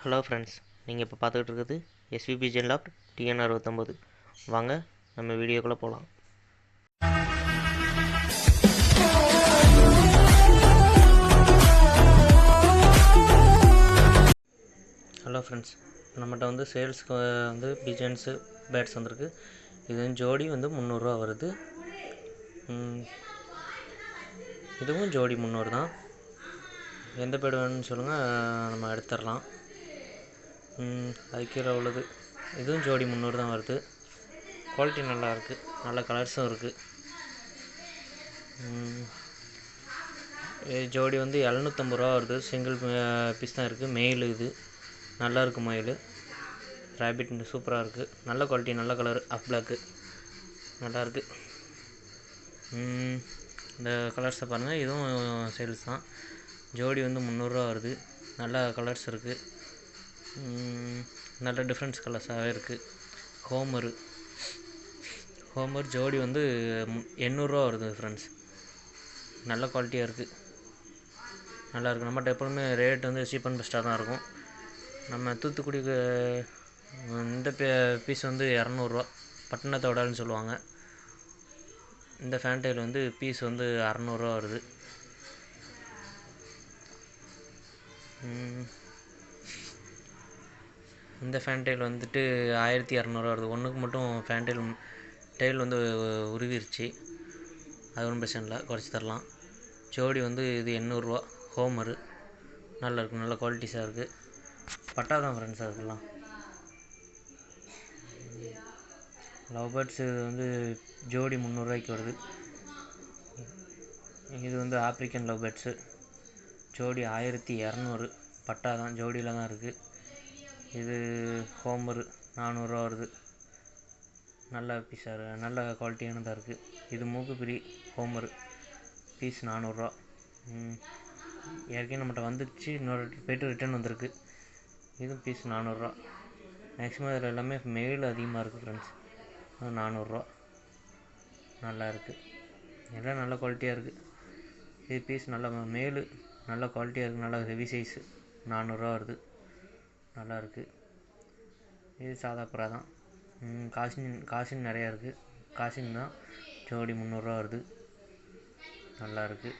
Hello friends, நீங்கள் இப்போ பார்த்துக்கிட்டு இருக்கிறது எஸ்விபி ஜென்லாப்ட் டிஎன்ஆர் 69. வாங்க நம்ம வீடியோக்குள்ளே போகலாம். ஹலோ ஃப்ரெண்ட்ஸ், நம்மகிட்ட வந்து சேல்ஸ்க்கு வந்து பிஜன்ஸு பேட்ஸ் வந்திருக்கு. இது ஜோடி வந்து 300 ரூபா வருது. இதுவும் ஜோடி 300 தான். எந்த பேடு வேணும்னு சொல்லுங்கள், நம்ம எடுத்துடலாம். அது கீழே உள்ளது இதுவும் ஜோடி 300 தான் வருது. குவாலிட்டி நல்லா இருக்குது, நல்ல கலர்ஸும் இருக்குது. ஜோடி வந்து 750 ரூபா வருது. சிங்கிள் பீஸ் தான் இருக்குது. மெயில் இது நல்லா இருக்குது. மயில் ரேபிட் சூப்பராக இருக்குது. நல்ல குவாலிட்டி, நல்ல கலர், ஆஃப் பிளாக்கு நல்லா இருக்குது. இந்த கலர்ஸை பாருங்கள், இதுவும் சேல்ஸ் தான். ஜோடி வந்து 300 ரூபா வருது. நல்ல கலர்ஸ் இருக்குது, நல்ல டிஃப்ரெண்ட்ஸ் கலர்ஸாகவே இருக்குது. ஹோமர் ஜோடி வந்து 800 ரூபா வருது ஃப்ரெண்ட்ஸ். நல்ல குவாலிட்டியாக இருக்குது, நல்லாயிருக்கு. நம்மகிட்ட எப்போதுமே ரேட் வந்து சீப் அண்ட் பெஸ்ட்டாக தான் இருக்கும். நம்ம தூத்துக்குடிக்கு இந்த பீஸ் வந்து 200 ரூபா, பட்டணத்தோடன்னு சொல்லுவாங்க. இந்த ஃபேன்டைல் வந்து பீஸ் வந்து 600 ரூபா வருது. இந்த ஃபேன்டைல் வந்துட்டு 1200 வருது. ஒன்றுக்கு மட்டும் டெயில் வந்து உருவிருச்சு. அது ஒன்றும் பிரச்சனை இல்லை, குறைச்சி தரலாம். ஜோடி வந்து இது 800 ரூபா. ஹோமரு நல்லா இருக்குது, நல்ல குவாலிட்டிஸாக இருக்குது. பட்டா தான் ஃப்ரெண்ட்ஸ். அதுக்கெல்லாம் லவ் பேர்ட்ஸு வந்து ஜோடி 300 ரூபாய்க்கு வருது. இது வந்து ஆப்ரிக்கன் லவ் பேர்ட்ஸு ஜோடி 1200. பட்டா தான், ஜோடியில் தான் இருக்குது. இது ஹோமரு 400 ரூபா வருது. நல்ல பீஸாக, நல்ல குவாலிட்டியானதாக இருக்குது. இது மூக்குப்பிரி ஹோமரு பீஸ் 400 ரூபா. ஏற்கனவே நம்மகிட்ட வந்துடுச்சு, இன்னொரு போய்ட்டு ரிட்டர்ன் வந்திருக்கு. இதுவும் பீஸ் 400 ரூபா. மேக்ஸிமம் இதில் எல்லாமே மெயில் அதிகமாக இருக்குது ஃப்ரெண்ட்ஸ். 400 ரூபா. நல்லா இருக்குது, எல்லாம் நல்ல குவாலிட்டியாக இருக்குது. இது பீஸ் நல்ல மெயில், நல்ல குவாலிட்டியாக இருக்குது, நல்ல ஹெவி சைஸு. 400 ரூபா வருது. நல்லா இருக்குது. இது சாதா புறா தான். காசின் நிறையா இருக்குது. காசின் தான் ஜோடி 300 ரூபா வருது. நல்லா இருக்குது.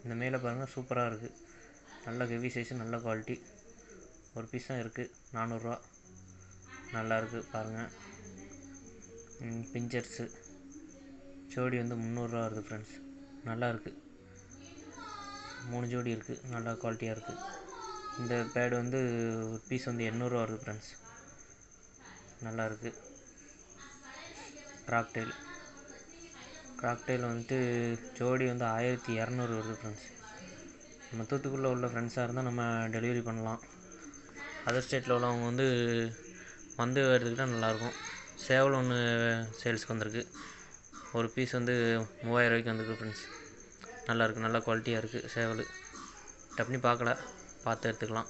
இந்த மேலே பாருங்கள், சூப்பராக இருக்குது. நல்ல ஹெவி சைஸு, நல்ல குவாலிட்டி. ஒரு பீஸ் தான் இருக்குது, 400 ரூபா. நல்லா இருக்குது பாருங்கள். பிஞ்சர்ஸு ஜோடி வந்து 300 ரூபா வருது ஃப்ரெண்ட்ஸ். நல்லா இருக்குது. 3 ஜோடி இருக்குது, நல்லா குவாலிட்டியாக இருக்குது. இந்த பேடு வந்து ஒரு பீஸ் வந்து 800 ரூபா வருது ஃப்ரெண்ட்ஸ். நல்லா இருக்குது. கிராக்டெயில் வந்துட்டு ஜோடி வந்து 1200 வருது ஃப்ரெண்ட்ஸ். நம்ம தூத்துக்குடியில் உள்ள ஃப்ரெண்ட்ஸாக இருந்தால் நம்ம டெலிவரி பண்ணலாம். அதர் ஸ்டேட்டில் உள்ளவங்க வந்து எடுத்துக்கிட்டால் நல்லாயிருக்கும். சேவல் ஒன்று சேல்ஸுக்கு வந்திருக்கு. ஒரு பீஸ் வந்து 3000 ரூபாய்க்கு வந்திருக்கு ஃப்ரெண்ட்ஸ். நல்லாயிருக்கு, நல்ல குவாலிட்டியாக இருக்குது. சேவல் டப்னி பார்த்து எடுத்துக்கலாம்.